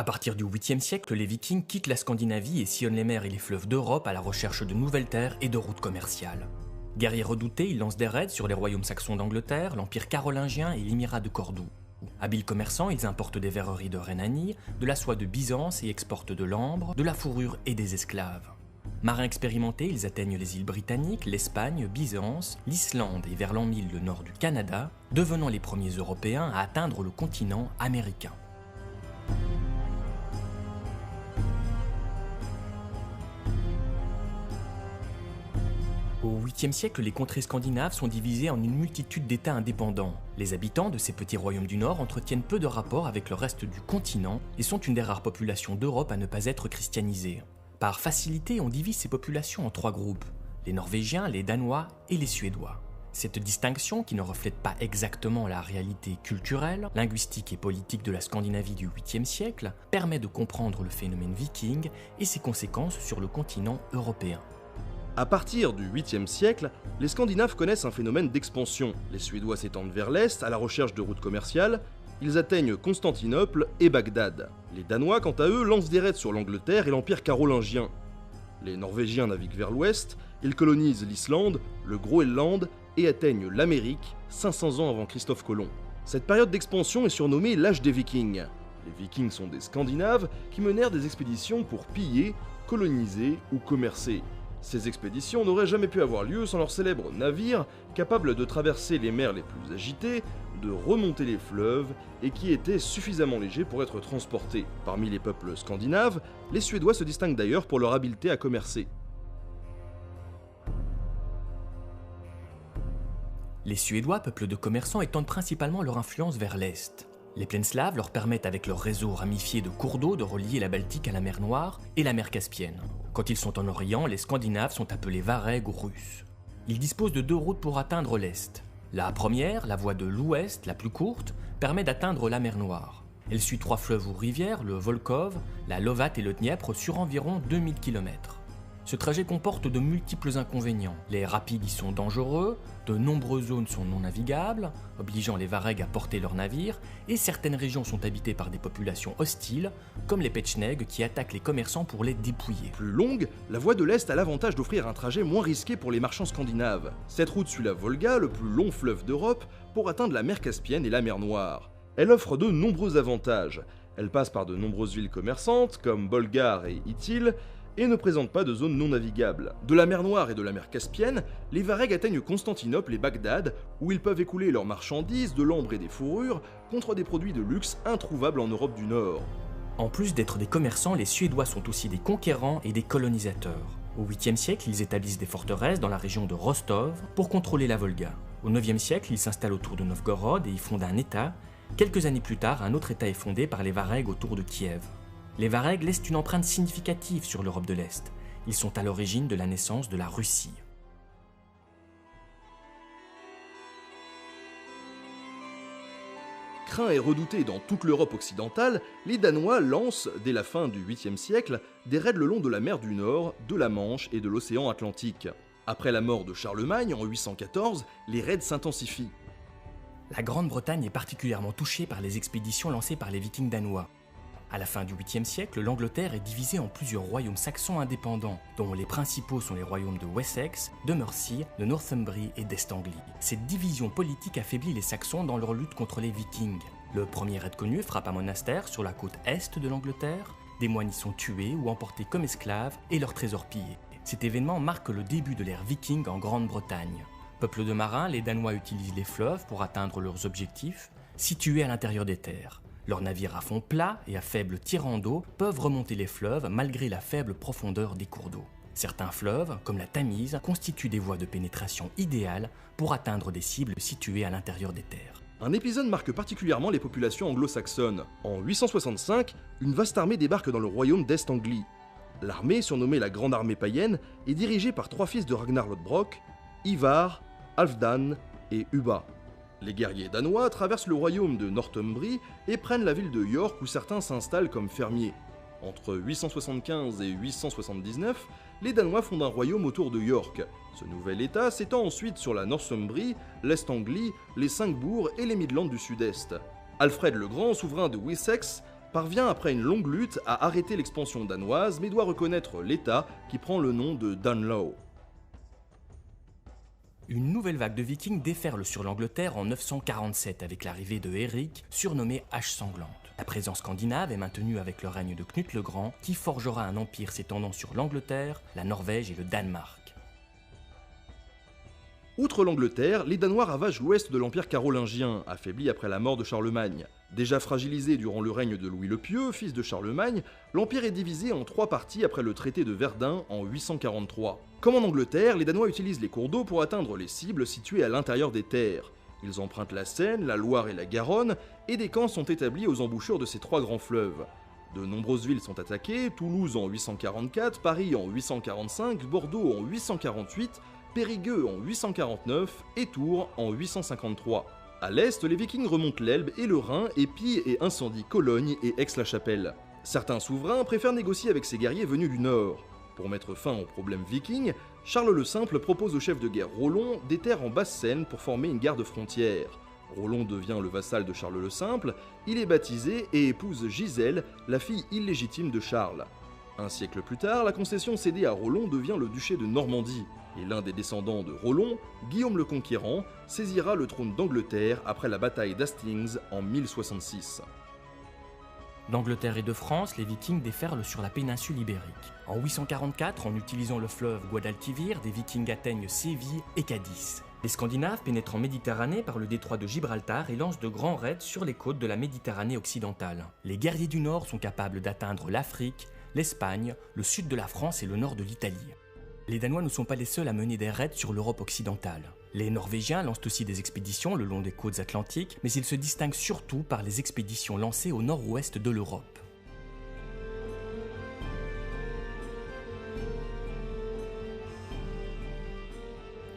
À partir du 8e siècle, les Vikings quittent la Scandinavie et sillonnent les mers et les fleuves d'Europe à la recherche de nouvelles terres et de routes commerciales. Guerriers redoutés, ils lancent des raids sur les royaumes saxons d'Angleterre, l'Empire carolingien et l'Émirat de Cordoue. Habiles commerçants, ils importent des verreries de Rhénanie, de la soie de Byzance et exportent de l'ambre, de la fourrure et des esclaves. Marins expérimentés, ils atteignent les îles britanniques, l'Espagne, Byzance, l'Islande et vers l'an 1000 le nord du Canada, devenant les premiers Européens à atteindre le continent américain. Au 8e siècle, les contrées scandinaves sont divisées en une multitude d'États indépendants. Les habitants de ces petits royaumes du Nord entretiennent peu de rapports avec le reste du continent et sont une des rares populations d'Europe à ne pas être christianisées. Par facilité, on divise ces populations en 3 groupes, les Norvégiens, les Danois et les Suédois. Cette distinction, qui ne reflète pas exactement la réalité culturelle, linguistique et politique de la Scandinavie du 8e siècle, permet de comprendre le phénomène viking et ses conséquences sur le continent européen. À partir du 8e siècle, les Scandinaves connaissent un phénomène d'expansion. Les Suédois s'étendent vers l'est à la recherche de routes commerciales, ils atteignent Constantinople et Bagdad. Les Danois, quant à eux, lancent des raids sur l'Angleterre et l'Empire carolingien. Les Norvégiens naviguent vers l'ouest, ils colonisent l'Islande, le Groenland et atteignent l'Amérique 500 ans avant Christophe Colomb. Cette période d'expansion est surnommée l'âge des Vikings. Les Vikings sont des Scandinaves qui menèrent des expéditions pour piller, coloniser ou commercer. Ces expéditions n'auraient jamais pu avoir lieu sans leurs célèbres navires, capables de traverser les mers les plus agitées, de remonter les fleuves, et qui étaient suffisamment légers pour être transportés. Parmi les peuples scandinaves, les Suédois se distinguent d'ailleurs pour leur habileté à commercer. Les Suédois, peuple de commerçants, étendent principalement leur influence vers l'est. Les plaines slaves leur permettent avec leur réseau ramifié de cours d'eau de relier la Baltique à la mer Noire et la mer Caspienne. Quand ils sont en Orient, les Scandinaves sont appelés Varegs ou Russes. Ils disposent de 2 routes pour atteindre l'est. La première, la voie de l'ouest, la plus courte, permet d'atteindre la mer Noire. Elle suit 3 fleuves ou rivières, le Volkhov, la Lovat et le Dniepr, sur environ 2000 km. Ce trajet comporte de multiples inconvénients. Les rapides y sont dangereux, de nombreuses zones sont non navigables, obligeant les Varegs à porter leurs navires, et certaines régions sont habitées par des populations hostiles, comme les Pecheneg qui attaquent les commerçants pour les dépouiller. Plus longue, la voie de l'Est a l'avantage d'offrir un trajet moins risqué pour les marchands scandinaves. Cette route suit la Volga, le plus long fleuve d'Europe, pour atteindre la mer Caspienne et la mer Noire. Elle offre de nombreux avantages. Elle passe par de nombreuses villes commerçantes, comme Bolgar et Itil, et ne présente pas de zone non navigable. De la mer Noire et de la mer Caspienne, les Varegs atteignent Constantinople et Bagdad, où ils peuvent écouler leurs marchandises, de l'ambre et des fourrures, contre des produits de luxe introuvables en Europe du Nord. En plus d'être des commerçants, les Suédois sont aussi des conquérants et des colonisateurs. Au 8e siècle, ils établissent des forteresses dans la région de Rostov pour contrôler la Volga. Au 9e siècle, ils s'installent autour de Novgorod et y fondent un État. Quelques années plus tard, un autre État est fondé par les Varegs autour de Kiev. Les Varegs laissent une empreinte significative sur l'Europe de l'Est. Ils sont à l'origine de la naissance de la Russie. Craints et redoutés dans toute l'Europe occidentale, les Danois lancent, dès la fin du 8e siècle, des raids le long de la mer du Nord, de la Manche et de l'océan Atlantique. Après la mort de Charlemagne en 814, les raids s'intensifient. La Grande-Bretagne est particulièrement touchée par les expéditions lancées par les Vikings danois. À la fin du 8e siècle, l'Angleterre est divisée en plusieurs royaumes saxons indépendants, dont les principaux sont les royaumes de Wessex, de Mercie, de Northumbrie et d'Est-Anglie. Cette division politique affaiblit les Saxons dans leur lutte contre les Vikings. Le premier raid connu frappe un monastère sur la côte est de l'Angleterre, des moines y sont tués ou emportés comme esclaves et leurs trésors pillés. Cet événement marque le début de l'ère viking en Grande-Bretagne. Peuple de marins, les Danois utilisent les fleuves pour atteindre leurs objectifs, situés à l'intérieur des terres. Leurs navires à fond plat et à faible tirant d'eau peuvent remonter les fleuves malgré la faible profondeur des cours d'eau. Certains fleuves, comme la Tamise, constituent des voies de pénétration idéales pour atteindre des cibles situées à l'intérieur des terres. Un épisode marque particulièrement les populations anglo-saxonnes. En 865, une vaste armée débarque dans le royaume d'Est-Anglie. L'armée, surnommée la Grande Armée païenne, est dirigée par 3 fils de Ragnar Lodbrok, Ivar, Halfdan et Ubba. Les guerriers danois traversent le royaume de Northumbrie et prennent la ville de York où certains s'installent comme fermiers. Entre 875 et 879, les Danois fondent un royaume autour de York. Ce nouvel état s'étend ensuite sur la Northumbrie, l'Est-Anglie, les 5 bourgs et les Midlands du sud-est. Alfred le Grand, souverain de Wessex, parvient après une longue lutte à arrêter l'expansion danoise mais doit reconnaître l'État qui prend le nom de Danelaw. Une nouvelle vague de vikings déferle sur l'Angleterre en 947 avec l'arrivée de Éric, surnommé Hache sanglante. La présence scandinave est maintenue avec le règne de Knut le Grand, qui forgera un empire s'étendant sur l'Angleterre, la Norvège et le Danemark. Outre l'Angleterre, les Danois ravagent l'ouest de l'Empire carolingien, affaibli après la mort de Charlemagne. Déjà fragilisé durant le règne de Louis le Pieux, fils de Charlemagne, l'Empire est divisé en 3 parties après le traité de Verdun en 843. Comme en Angleterre, les Danois utilisent les cours d'eau pour atteindre les cibles situées à l'intérieur des terres. Ils empruntent la Seine, la Loire et la Garonne, et des camps sont établis aux embouchures de ces 3 grands fleuves. De nombreuses villes sont attaquées, Toulouse en 844, Paris en 845, Bordeaux en 848, Périgueux en 849 et Tours en 853. À l'est, les Vikings remontent l'Elbe et le Rhin et pillent et incendient Cologne et Aix-la-Chapelle. Certains souverains préfèrent négocier avec ces guerriers venus du nord. Pour mettre fin aux problèmes vikings, Charles le Simple propose au chef de guerre Rollon des terres en Basse-Seine pour former une garde frontière. Rollon devient le vassal de Charles le Simple, il est baptisé et épouse Gisèle, la fille illégitime de Charles. Un siècle plus tard, la concession cédée à Rollon devient le duché de Normandie, et l'un des descendants de Rollon, Guillaume le Conquérant, saisira le trône d'Angleterre après la bataille d'Hastings en 1066. D'Angleterre et de France, les Vikings déferlent sur la péninsule ibérique. En 844, en utilisant le fleuve Guadalquivir, des Vikings atteignent Séville et Cadix. Les Scandinaves pénètrent en Méditerranée par le détroit de Gibraltar et lancent de grands raids sur les côtes de la Méditerranée occidentale. Les guerriers du Nord sont capables d'atteindre l'Afrique, l'Espagne, le sud de la France et le nord de l'Italie. Les Danois ne sont pas les seuls à mener des raids sur l'Europe occidentale. Les Norvégiens lancent aussi des expéditions le long des côtes atlantiques, mais ils se distinguent surtout par les expéditions lancées au nord-ouest de l'Europe.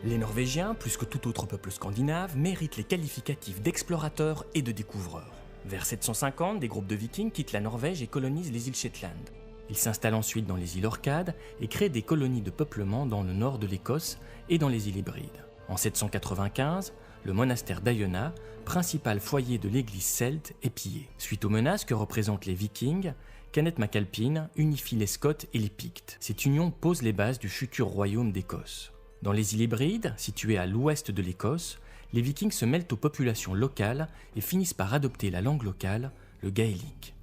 Les Norvégiens, plus que tout autre peuple scandinave, méritent les qualificatifs d'explorateurs et de découvreurs. Vers 750, des groupes de Vikings quittent la Norvège et colonisent les îles Shetland. Ils s'installent ensuite dans les îles Orcades et créent des colonies de peuplement dans le nord de l'Écosse et dans les îles Hébrides. En 795, le monastère d'Iona, principal foyer de l'église celte, est pillé. Suite aux menaces que représentent les Vikings, Kenneth MacAlpine unifie les Scots et les Pictes. Cette union pose les bases du futur royaume d'Écosse. Dans les îles Hébrides, situées à l'ouest de l'Écosse, les Vikings se mêlent aux populations locales et finissent par adopter la langue locale, le gaélique.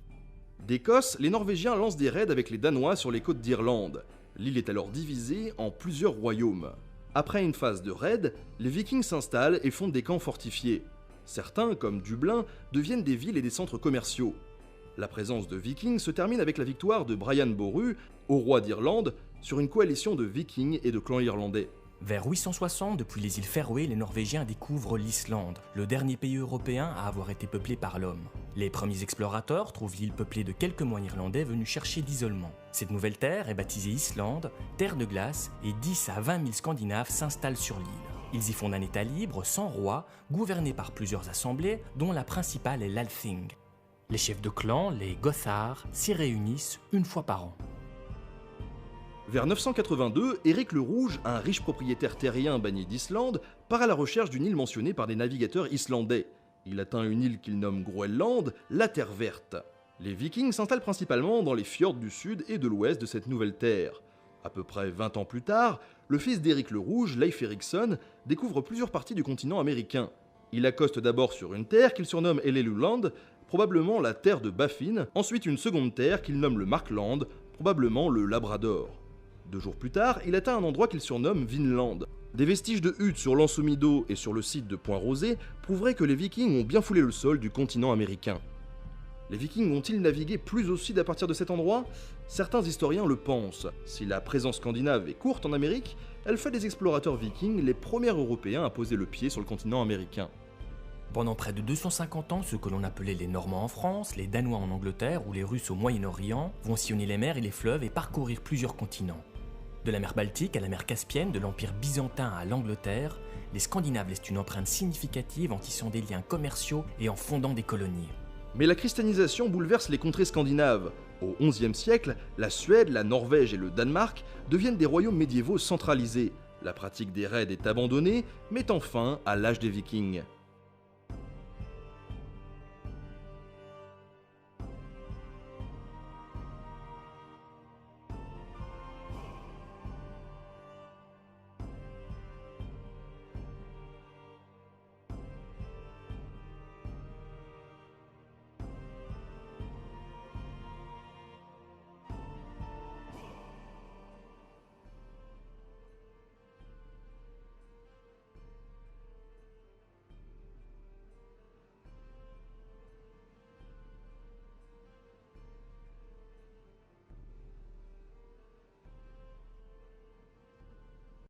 D'Écosse, les Norvégiens lancent des raids avec les Danois sur les côtes d'Irlande. L'île est alors divisée en plusieurs royaumes. Après une phase de raids, les Vikings s'installent et fondent des camps fortifiés. Certains, comme Dublin, deviennent des villes et des centres commerciaux. La présence de Vikings se termine avec la victoire de Brian Boru, au roi d'Irlande, sur une coalition de Vikings et de clans irlandais. Vers 860, depuis les îles Féroé, les Norvégiens découvrent l'Islande, le dernier pays européen à avoir été peuplé par l'homme. Les premiers explorateurs trouvent l'île peuplée de quelques moines irlandais venus chercher l'isolement. Cette nouvelle terre est baptisée Islande, terre de glace, et 10 à 20 000 Scandinaves s'installent sur l'île. Ils y fondent un état libre, sans roi, gouverné par plusieurs assemblées, dont la principale est l'Althing. Les chefs de clan, les Gothar, s'y réunissent une fois par an. Vers 982, Éric le Rouge, un riche propriétaire terrien banni d'Islande, part à la recherche d'une île mentionnée par des navigateurs islandais. Il atteint une île qu'il nomme Groenland, la Terre Verte. Les Vikings s'installent principalement dans les fjords du sud et de l'ouest de cette nouvelle terre. À peu près 20 ans plus tard, le fils d'Éric le Rouge, Leif Erikson, découvre plusieurs parties du continent américain. Il accoste d'abord sur une terre qu'il surnomme Helluland, probablement la terre de Baffin, ensuite une seconde terre qu'il nomme le Markland, probablement le Labrador. 2 jours plus tard, il atteint un endroit qu'il surnomme Vinland. Des vestiges de huttes sur l'Ansomido et sur le site de Point-Rosé prouveraient que les Vikings ont bien foulé le sol du continent américain. Les Vikings ont-ils navigué plus au sud à partir de cet endroit ? Certains historiens le pensent. Si la présence scandinave est courte en Amérique, elle fait des explorateurs vikings les premiers Européens à poser le pied sur le continent américain. Pendant près de 250 ans, ceux que l'on appelait les Normands en France, les Danois en Angleterre ou les Russes au Moyen-Orient vont sillonner les mers et les fleuves et parcourir plusieurs continents. De la mer Baltique à la mer Caspienne, de l'Empire byzantin à l'Angleterre, les Scandinaves laissent une empreinte significative en tissant des liens commerciaux et en fondant des colonies. Mais la christianisation bouleverse les contrées scandinaves. Au XIe siècle, la Suède, la Norvège et le Danemark deviennent des royaumes médiévaux centralisés. La pratique des raids est abandonnée, mettant fin à l'âge des Vikings.